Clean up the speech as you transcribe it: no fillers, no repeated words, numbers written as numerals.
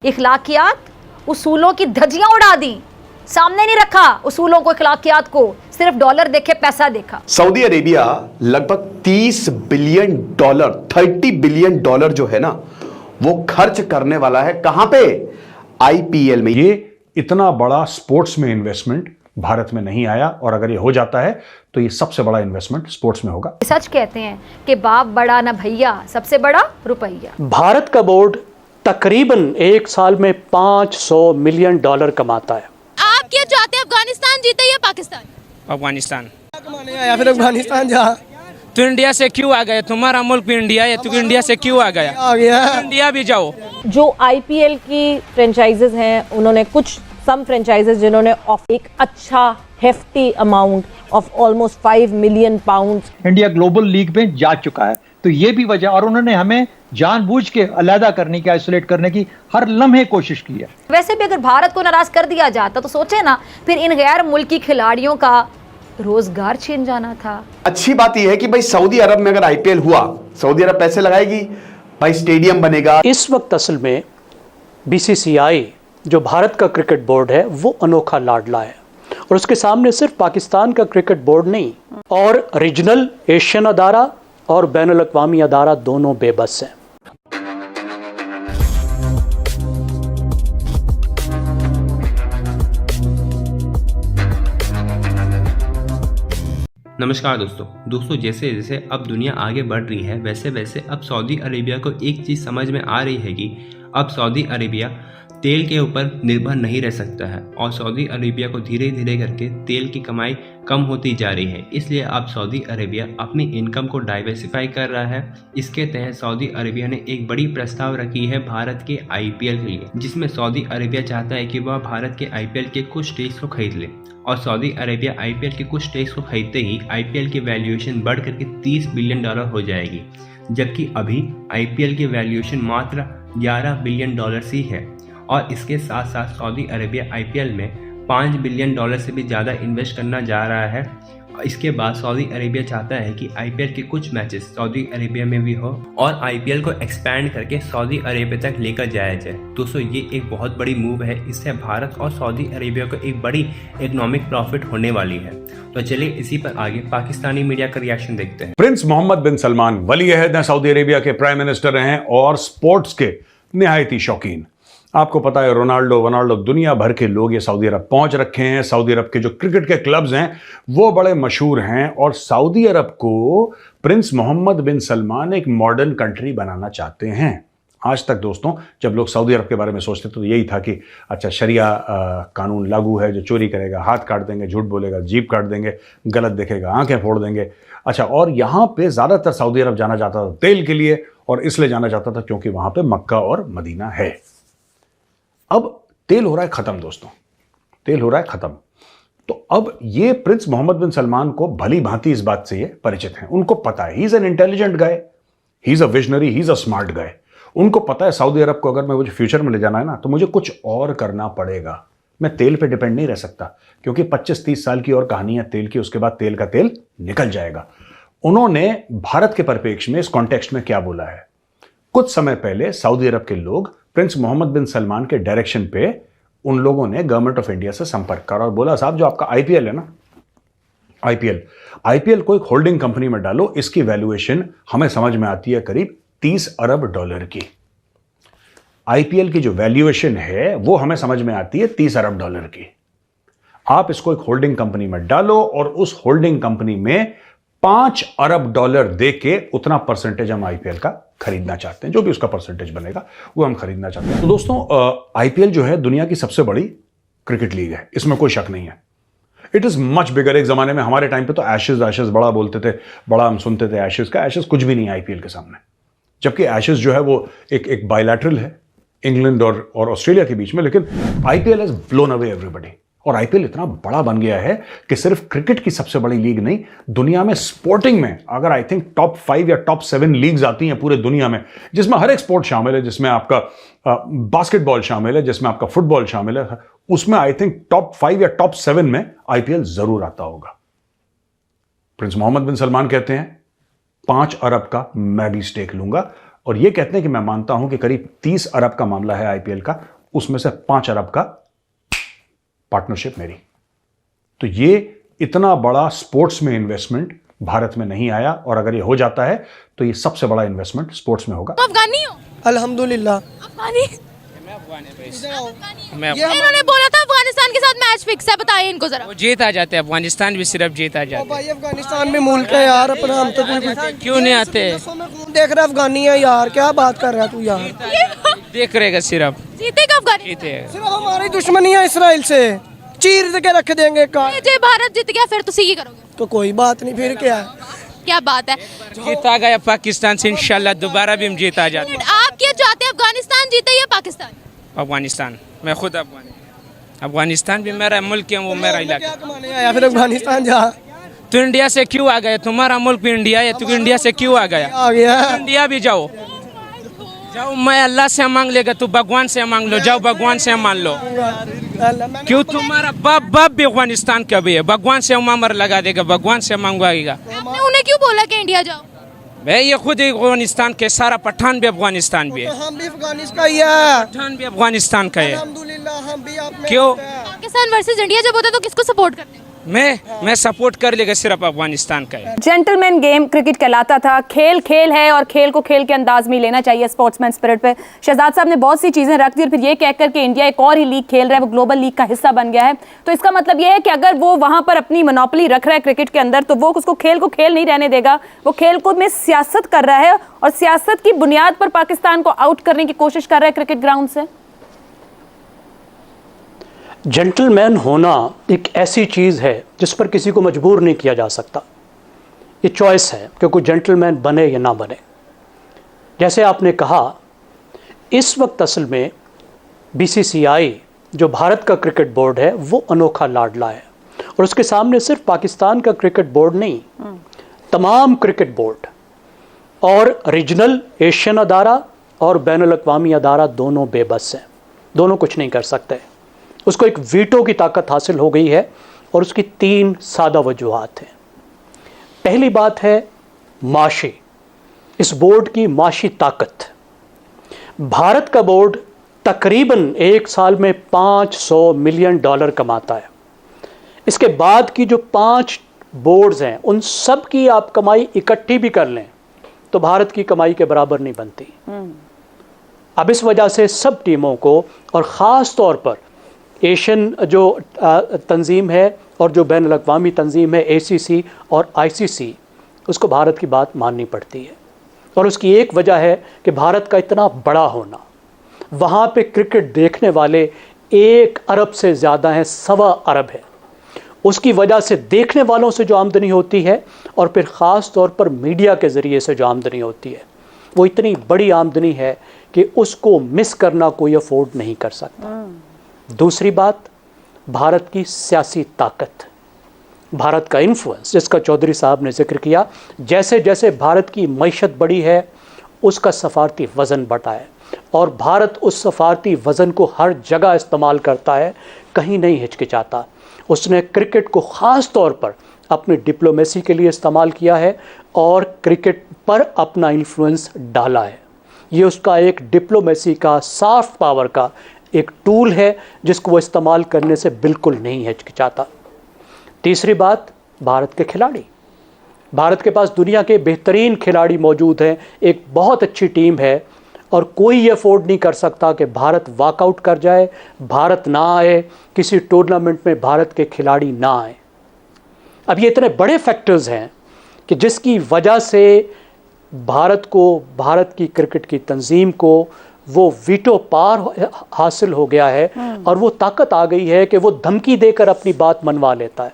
इखलाकियात उसूलों की धज्जियां उड़ा दी, सामने नहीं रखा उसूलों को, इखलाकियात को, सिर्फ डॉलर देखे, पैसा देखा। सऊदी अरेबिया लगभग 30 बिलियन डॉलर 30 बिलियन डॉलर जो है ना वो खर्च करने वाला है। कहां पे? आईपीएल में। ये इतना बड़ा स्पोर्ट्स में इन्वेस्टमेंट भारत में नहीं आया, और अगर ये हो जाता है तो ये सबसे बड़ा इन्वेस्टमेंट स्पोर्ट्स में होगा। सच कहते हैं कि बाप बड़ा ना भैया, सबसे बड़ा रुपया। भारत का बोर्ड तकरीबन एक साल में $500 मिलियन कमाता है। आप क्या चाहते हैं, अफगानिस्तान जीते या पाकिस्तान? अफगानिस्तान या फिर अफगानिस्तान जा। तो इंडिया से क्यों आ गए? तुम्हारा मुल्क भी इंडिया है, तो इंडिया से क्यों आ गया? तो इंडिया भी जाओ। जो आईपीएल की फ्रेंचाइजेज हैं, उन्होंने सम फ्रेंचाइजेज जिन्होंने एक अच्छा hefty amount of almost 5 million pounds India global league में जा चुका है। तो ये भी वजह, और उन्होंने हमें जानबूझ के अलग करने की, आइसोलेट करने की हर लम्हे कोशिश की है। वैसे भी अगर भारत को नाराज कर दिया जाता तो सोचे ना, फिर इन गैर मुल्की खिलाड़ियों का रोजगार छीन जाना था। अच्छी बात यह है कि भाई सऊदी अरब में अगर आईपीएल हुआ, सऊदी अरब पैसे लगाएगी, भाई स्टेडियम बनेगा। इस वक्त असल में बीसीसीआई जो भारत का क्रिकेट बोर्ड है वो अनोखा लाडला है, और उसके सामने सिर्फ पाकिस्तान का क्रिकेट बोर्ड नहीं, और रीजनल एशियन अदारा और बैनुल अक़वामी अदारा दोनों बेबस हैं। नमस्कार दोस्तों, जैसे जैसे अब दुनिया आगे बढ़ रही है, वैसे वैसे अब सऊदी अरेबिया को एक चीज़ समझ में आ रही है कि अब सऊदी अरेबिया तेल के ऊपर निर्भर नहीं रह सकता है, और सऊदी अरेबिया को धीरे धीरे करके तेल की कमाई कम होती जा रही है। इसलिए अब सऊदी अरेबिया अपनी इनकम को डाइवर्सिफाई कर रहा है। इसके तहत सऊदी अरेबिया ने एक बड़ी प्रस्ताव रखी है भारत के आईपीएल के लिए, जिसमें सऊदी अरेबिया चाहता है कि वह भारत के आईपीएल के कुछ स्टेक्स को खरीद ले, और सऊदी अरेबिया आईपीएल के कुछ स्टेक्स को खरीदते ही आईपीएल की वैल्यूएशन बढ़ करके $30 बिलियन हो जाएगी, जबकि अभी आईपीएल की वैल्यूएशन मात्र $11 बिलियन ही है। और इसके साथ साथ सऊदी अरेबिया आईपीएल में $5 बिलियन से भी ज़्यादा इन्वेस्ट करना जा रहा है। इसके बाद सऊदी अरेबिया चाहता है कि आईपीएल के कुछ मैचेस सऊदी अरेबिया में भी हो, और आईपीएल को एक्सपैंड करके सऊदी अरेबिया तक लेकर जाया जाए। दोस्तों, ये एक बहुत बड़ी मूव है। इससे भारत और सऊदी अरेबिया को एक बड़ी इकोनॉमिक प्रॉफिट होने वाली है। तो चलिए इसी पर आगे पाकिस्तानी मीडिया का रिएक्शन देखते हैं। प्रिंस मोहम्मद बिन सलमान वली अहद हैं, सऊदी अरेबिया के प्राइम मिनिस्टर हैं और स्पोर्ट्स के निहायती शौकीन। आपको पता है रोनाल्डो दुनिया भर के लोग ये सऊदी अरब पहुंच रखे हैं। सऊदी अरब के जो क्रिकेट के क्लब्स हैं वो बड़े मशहूर हैं, और सऊदी अरब को प्रिंस मोहम्मद बिन सलमान एक मॉडर्न कंट्री बनाना चाहते हैं। आज तक दोस्तों जब लोग सऊदी अरब के बारे में सोचते तो यही था कि अच्छा शरिया कानून लागू है, जो चोरी करेगा हाथ काट देंगे, झूठ बोलेगा जीभ काट देंगे, गलत देखेगा आंखें फोड़ देंगे। अच्छा, और यहाँ पे ज़्यादातर सऊदी अरब जाना जाता था तेल के लिए, और इसलिए जाना जाता था क्योंकि वहाँ पे मक्का और मदीना है। अब तेल हो रहा है खत्म दोस्तों, तेल हो रहा है खत्म। तो अब ये प्रिंस मोहम्मद बिन सलमान को भली भांति इस बात से ये परिचित हैं। उनको पता है he is an intelligent guy, he is a visionary, he is a smart guy. उनको पता है सऊदी अरब को अगर मैं मुझे फ्यूचर में ले जाना है ना तो मुझे कुछ और करना पड़ेगा। मैं तेल पे डिपेंड नहीं रह सकता, क्योंकि 25-30 साल की और कहानी है तेल की, उसके बाद तेल का तेल निकल जाएगा। उन्होंने भारत के परिप्रेक्ष्य में इस कॉन्टेक्स्ट में क्या बोला है? कुछ समय पहले सऊदी अरब के लोग प्रिंस मोहम्मद बिन सलमान के डायरेक्शन पे उन लोगों ने गवर्नमेंट ऑफ इंडिया से संपर्क करा और बोला, साहब जो आपका आईपीएल है ना, आईपीएल को एक होल्डिंग कंपनी में डालो, इसकी वैल्यूएशन हमें समझ में आती है करीब $30 अरब की। आईपीएल की जो वैल्यूएशन है वो हमें समझ में आती है $30 अरब की। आप इसको एक होल्डिंग कंपनी में डालो, और उस होल्डिंग कंपनी में $5 अरब दे के उतना परसेंटेज हम आईपीएल का खरीदना चाहते हैं। जो भी उसका परसेंटेज बनेगा वो हम खरीदना चाहते हैं। तो दोस्तों आईपीएल जो है दुनिया की सबसे बड़ी क्रिकेट लीग है, इसमें कोई शक नहीं है। It is much bigger. एक जमाने में हमारे टाइम पे तो एशेज बड़ा बोलते थे, बड़ा हम सुनते थे एशेज का। एशेज कुछ भी नहीं है आईपीएल के सामने, जबकि एशेज जो है वो एक बायलैटरल है इंग्लैंड और ऑस्ट्रेलिया के बीच में। लेकिन IPL has blown away everybody, और आईपीएल इतना बड़ा बन गया है कि सिर्फ क्रिकेट की सबसे बड़ी लीग नहीं, दुनिया में स्पोर्टिंग में अगर आई थिंक टॉप 5 या टॉप 7 लीग्स आती हैं पूरे दुनिया में, जिसमें हर एक स्पोर्ट शामिल है, जिसमें आपका बास्केटबॉल शामिल है, जिसमें आपका फुटबॉल शामिल है, उसमें आई थिंक टॉप 5 या टॉप 7 में आईपीएल जरूर आता होगा। प्रिंस मोहम्मद बिन सलमान कहते हैं 5 अरब का मैं भी स्टेक लूंगा, और ये कहते हैं कि मैं मानता हूं कि करीब 30 अरब का मामला है आईपीएल का, उसमें से 5 अरब का पार्टनरशिप मेरी। तो ये इतना बड़ा स्पोर्ट्स में इन्वेस्टमेंट भारत में नहीं आया, और अगर ये हो जाता है तो ये सबसे बड़ा इन्वेस्टमेंट स्पोर्ट्स में होगा। तुम अफगानी हो? अल्हम्दुलिल्लाह। अफगानी? इन्होंने बोला था अफगानिस्तान के साथ मैच फिक्स है, बताइए इनको जरा। वो जीत आ जाते हैं, अफगानिस्तान भी सिर्फ जीत आ जाते भाई अफगानिस्तान भी मुल्क है यार अपना, हम तो हैं। क्यों नहीं आते? देख रहा अफगानी है यार, क्या बात कर रहा है तू यार। देख रहेगा सिर्फ जीतेगा अफगानी? जीतेगा। सिर्फ हमारी दुश्मनी है इसराइल से, चीर के रख देंगे का। जे भारत जीत गया फिर तुसी की करोगे? तो कोई बात नहीं, फिर क्या है। क्या बात है। जीता गया पाकिस्तान से, इंशाल्लाह दोबारा भी हम जीत आ जाते। आप क्या चाहते हैं, अफगानिस्तान जीते या पाकिस्तान? अफगानिस्तान। मैं खुद अफगानिस्तान भी मेरा मुल्क है, वो मेरा इलाका। क्या कमाने आया फिर अफगानिस्तान जा। तू इंडिया से क्यों आ गया? तुम्हारा मुल्क भी इंडिया है, तू इंडिया से क्यों आ गया? आ गया इंडिया भी जाओ, जाओ। मैं अल्लाह से मांग लेगा, तू भगवान से मांग लो, जाओ भगवान से मान लो। क्यों तुम्हारा बाप भी अफगानिस्तान का भी है, भगवान से उमर लगा देगा, भगवान से मांगवाएगा। आपने उन्हें क्यों बोला कि इंडिया जाओ? भाई ये खुद ही अफगानिस्तान के, सारा पठान भी अफगानिस्तान भी है, हम भी अफगानिस्तान का ही है, पठान भी अफगानिस्तान का है। अल्हम्दुलिल्लाह हम भी आप में क्यों? पाकिस्तान वर्सेस इंडिया जब होता है तो किसको सपोर्ट करते हैं? मैं सपोर्ट कर लेगा सिर्फ अफगानिस्तान का है। जेंटलमैन गेम क्रिकेट कहलाता था। खेल खेल है और खेल को खेल के अंदाज में लेना चाहिए, स्पोर्ट्समैन स्पिरिट पे। शहजाद साहब ने बहुत सी चीज़ें रख दी और फिर ये कहकर कि इंडिया एक और ही लीग खेल रहा है, वो ग्लोबल लीग का हिस्सा बन गया है। तो इसका मतलब ये है कि अगर वो वहाँ पर अपनी मोनोपोली रख रहा है क्रिकेट के अंदर, तो वो उसको खेल को खेल नहीं रहने देगा। वो खेल को में सियासत कर रहा है और सियासत की बुनियाद पर पाकिस्तान को आउट करने की कोशिश कर रहा है क्रिकेट ग्राउंड से। जेंटलमैन होना एक ऐसी चीज़ है जिस पर किसी को मजबूर नहीं किया जा सकता। ये चॉइस है कि कोई जेंटलमैन बने या ना बने। जैसे आपने कहा, इस वक्त असल में बीसीसीआई जो भारत का क्रिकेट बोर्ड है वो अनोखा लाडला है, और उसके सामने सिर्फ पाकिस्तान का क्रिकेट बोर्ड नहीं, तमाम क्रिकेट बोर्ड और रीजनल एशियन अदारा और बैनुल अक़वामी अदारा दोनों बेबस हैं, दोनों कुछ नहीं कर सकते। उसको एक वीटो की ताकत हासिल हो गई है, और उसकी 3 सादा वजूहात हैं। पहली बात है माशी, इस बोर्ड की माशी ताकत। भारत का बोर्ड तकरीबन एक साल में $500 मिलियन कमाता है। इसके बाद की जो 5 बोर्ड्स हैं उन सब की आप कमाई इकट्ठी भी कर लें तो भारत की कमाई के बराबर नहीं बनती। अब इस वजह से सब टीमों को, और ख़ास तौर पर एशियन जो तंजीम है और जो बैनुल अक़वामी तंजीम है ACC और ICC, उसको भारत की बात माननी पड़ती है। और उसकी एक वजह है कि भारत का इतना बड़ा होना। वहाँ पे क्रिकेट देखने वाले 1 अरब से ज़्यादा हैं, 1.25 अरब है। उसकी वजह से देखने वालों से जो आमदनी होती है, और फिर ख़ास तौर पर मीडिया के ज़रिए से जो आमदनी होती है, वो इतनी बड़ी आमदनी है कि उसको मिस करना कोई अफोर्ड नहीं कर सकता। दूसरी बात, भारत की सियासी ताकत, भारत का इन्फ्लुएंस, जिसका चौधरी साहब ने जिक्र किया। जैसे जैसे भारत की मईशत बढ़ी है, उसका सफारती वज़न बढ़ा है, और भारत उस सफारती वज़न को हर जगह इस्तेमाल करता है, कहीं नहीं हिचकिचाता। उसने क्रिकेट को ख़ास तौर पर अपनी डिप्लोमेसी के लिए इस्तेमाल किया है, और क्रिकेट पर अपना इन्फ्लुएंस डाला है। ये उसका एक डिप्लोमेसी का, सॉफ्ट पावर का एक टूल है, जिसको वो इस्तेमाल करने से बिल्कुल नहीं हिचकिचाता। तीसरी बात, भारत के खिलाड़ी। भारत के पास दुनिया के बेहतरीन खिलाड़ी मौजूद हैं, एक बहुत अच्छी टीम है, और कोई ये अफोर्ड नहीं कर सकता कि भारत वॉकआउट कर जाए, भारत ना आए, किसी टूर्नामेंट में भारत के खिलाड़ी ना आए। अब ये इतने बड़े फैक्टर्स हैं कि जिसकी वजह से भारत को, भारत की क्रिकेट की तंजीम को वो वीटो पार हासिल हो गया है, और वो ताकत आ गई है कि वो धमकी देकर अपनी बात मनवा लेता है।